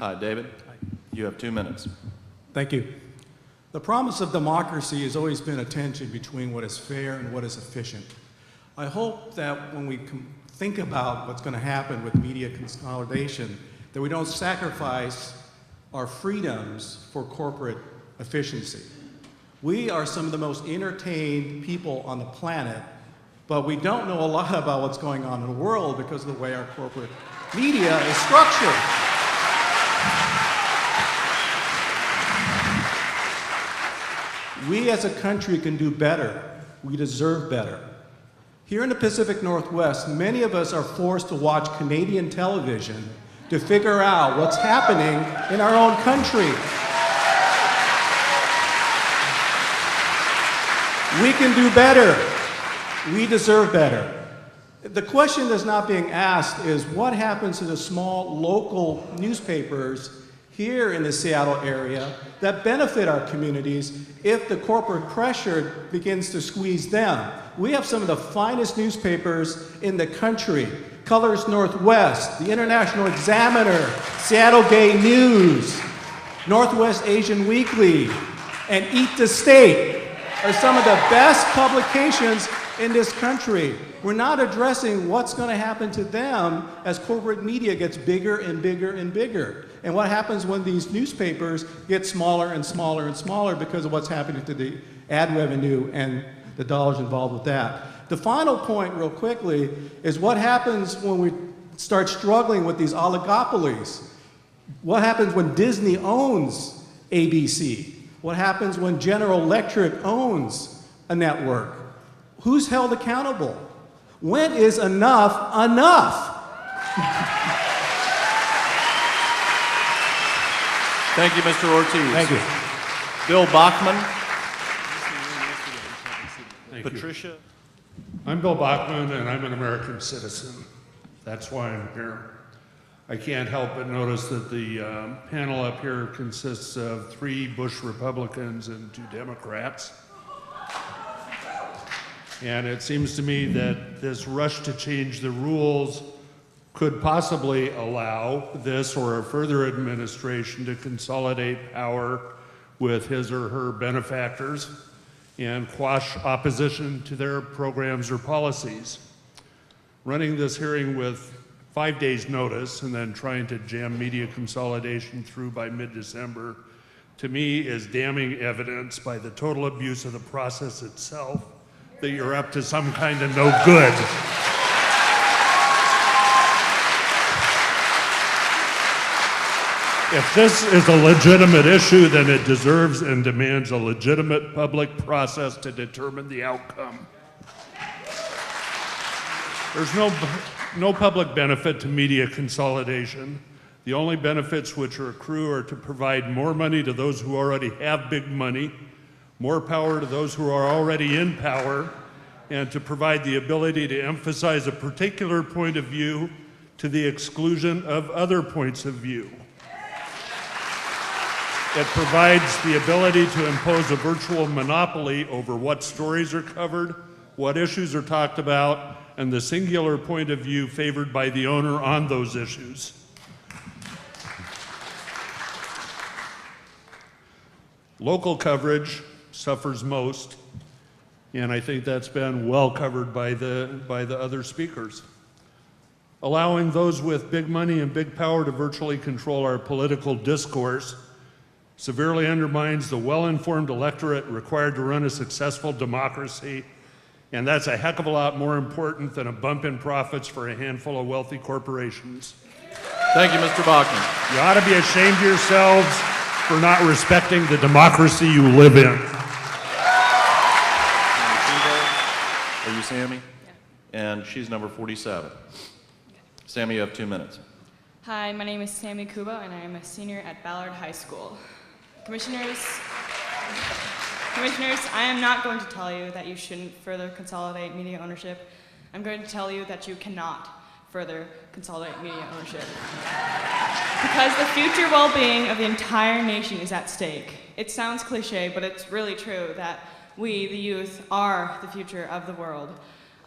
Hi, David. You have 2 minutes. Thank you. The promise of democracy has always been a tension between what is fair and what is efficient. I hope that when we think about what's going to happen with media consolidation, that we don't sacrifice our freedoms for corporate efficiency. We are some of the most entertained people on the planet, but we don't know a lot about what's going on in the world because of the way our corporate media is structured. We as a country can do better. We deserve better. Here in the Pacific Northwest, many of us are forced to watch Canadian television to figure out what's happening in our own country. We can do better. We deserve better. The question that's not being asked is what happens to the small local newspapers here in the Seattle area that benefit our communities if the corporate pressure begins to squeeze them. We have some of the finest newspapers in the country. Colors Northwest, the International Examiner, Seattle Gay News, Northwest Asian Weekly, and Eat the State are some of the best publications in this country. We're not addressing what's going to happen to them as corporate media gets bigger and bigger and bigger. And what happens when these newspapers get smaller and smaller and smaller because of what's happening to the ad revenue and the dollars involved with that. The final point, real quickly, is what happens when we start struggling with these oligopolies. What happens when Disney owns ABC? What happens when General Electric owns a network? Who's held accountable? When is enough enough? Thank you, Mr. Ortiz. Thank you. Bill Bachman. Thank Patricia. you. I'm Bill Bachman, and I'm an American citizen. That's why I'm here. I can't help but notice that the panel up here consists of 3 Bush Republicans and 2 Democrats. And it seems to me that this rush to change the rules could possibly allow this or a further administration to consolidate power with his or her benefactors and quash opposition to their programs or policies. Running this hearing with 5 days notice and then trying to jam media consolidation through by mid-December, to me is damning evidence by the total abuse of the process itself that you're up to some kind of no good. If this is a legitimate issue, then it deserves and demands a legitimate public process to determine the outcome. There's no public benefit to media consolidation. The only benefits which accrue are to provide more money to those who already have big money, more power to those who are already in power, and to provide the ability to emphasize a particular point of view to the exclusion of other points of view. It provides the ability to impose a virtual monopoly over what stories are covered, what issues are talked about, and the singular point of view favored by the owner on those issues. Local coverage suffers most, and I think that's been well covered by the other speakers. Allowing those with big money and big power to virtually control our political discourse severely undermines the well-informed electorate required to run a successful democracy, and that's a heck of a lot more important than a bump in profits for a handful of wealthy corporations. Thank you, Mr. Bachman. You ought to be ashamed of yourselves for not respecting the democracy you live in. Are you Sammy? Yeah. And she's number 47. Sammy, you have 2 minutes. Hi, my name is Sammy Kuba, and I am a senior at Ballard High School. Commissioners, I am not going to tell you that you shouldn't further consolidate media ownership. I'm going to tell you that you cannot further consolidate media ownership. Because the future well-being of the entire nation is at stake. It sounds cliche, but it's really true that we, the youth, are the future of the world.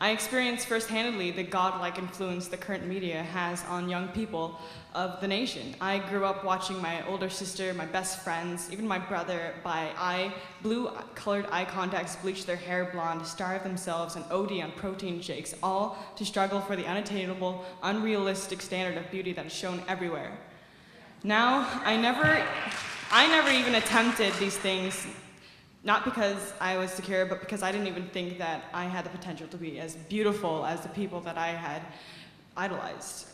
I experienced first-handedly the godlike influence the current media has on young people of the nation. I grew up watching my older sister, my best friends, even my brother buy blue-colored eye contacts, bleach their hair blonde, starve themselves, and OD on protein shakes, all to struggle for the unattainable, unrealistic standard of beauty that is shown everywhere. Now, I never even attempted these things, not because I was secure, but because I didn't even think that I had the potential to be as beautiful as the people that I had idolized.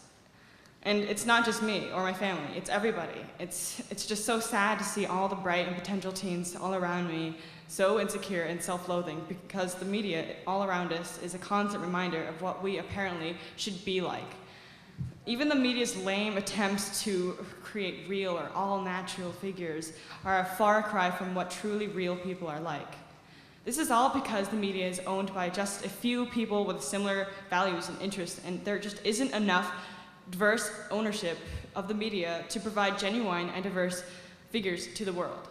And it's not just me or my family, it's everybody. It's just so sad to see all the bright and potential teens all around me so insecure and self-loathing because the media all around us is a constant reminder of what we apparently should be like. Even the media's lame attempts to create real or all-natural figures are a far cry from what truly real people are like. This is all because the media is owned by just a few people with similar values and interests, and there just isn't enough diverse ownership of the media to provide genuine and diverse figures to the world.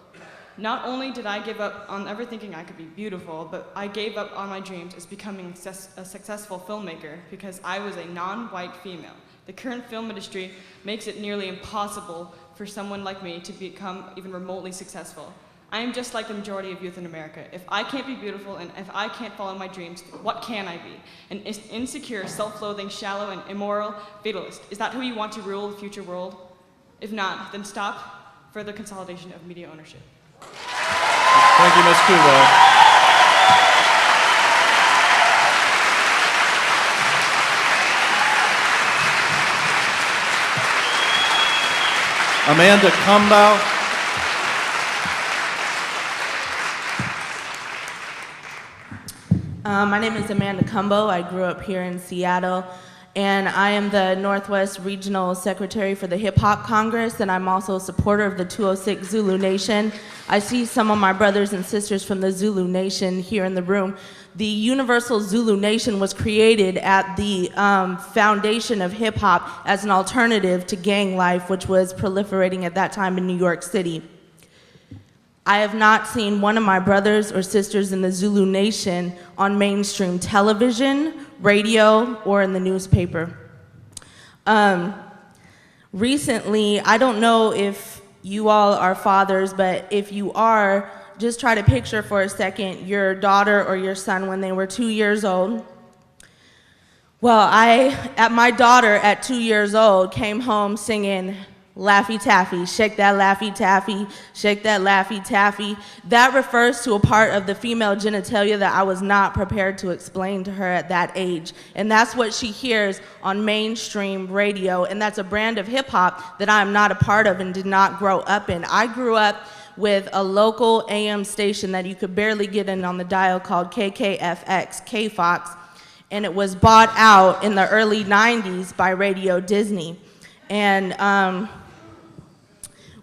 Not only did I give up on ever thinking I could be beautiful, but I gave up on my dreams as becoming a successful filmmaker because I was a non-white female. The current film industry makes it nearly impossible for someone like me to become even remotely successful. I am just like the majority of youth in America. If I can't be beautiful and if I can't follow my dreams, what can I be? An insecure, self-loathing, shallow, and immoral fatalist. Is that who you want to rule the future world? If not, then stop further consolidation of media ownership. Thank you, Ms. Kuba. Amanda Kumbau. My name is Amanda Kumbo. I grew up here in Seattle, and I am the Northwest Regional Secretary for the Hip Hop Congress, and I'm also a supporter of the 206 Zulu Nation. I see some of my brothers and sisters from the Zulu Nation here in the room. The Universal Zulu Nation was created at the foundation of hip hop as an alternative to gang life, which was proliferating at that time in New York City. I have not seen one of my brothers or sisters in the Zulu Nation on mainstream television, radio, or in the newspaper. Recently, I don't know if you all are fathers, but if you are, just try to picture for a second your daughter or your son when they were 2 years old. Well, my daughter at 2 years old came home singing Laffy Taffy, shake that Laffy Taffy, shake that Laffy Taffy. That refers to a part of the female genitalia that I was not prepared to explain to her at that age. And that's what she hears on mainstream radio, and that's a brand of hip hop that I'm not a part of and did not grow up in. I grew up with a local AM station that you could barely get in on the dial called KKFX, K-Fox, and it was bought out in the early 90s by Radio Disney. And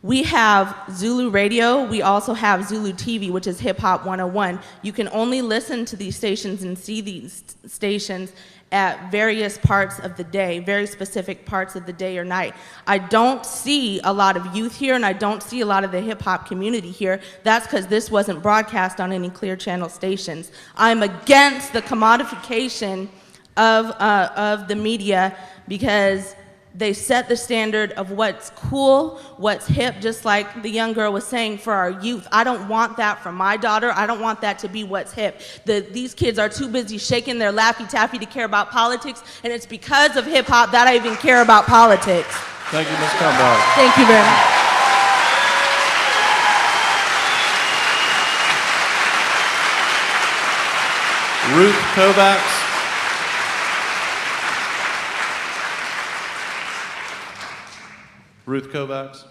we have Zulu Radio. We also have Zulu TV, which is Hip Hop 101. You can only listen to these stations and see these stations at various parts of the day, very specific parts of the day or night. I don't see a lot of youth here, and I don't see a lot of the hip hop community here. That's because this wasn't broadcast on any Clear Channel stations. I'm against the commodification of the media because they set the standard of what's cool, what's hip, just like the young girl was saying for our youth. I don't want that for my daughter. I don't want that to be what's hip. These kids are too busy shaking their Laffy Taffy to care about politics, and it's because of hip hop that I even care about politics. Thank you, Ms. Kumbau. Thank you very much. Ruth Kovacs. Ruth Kovacs.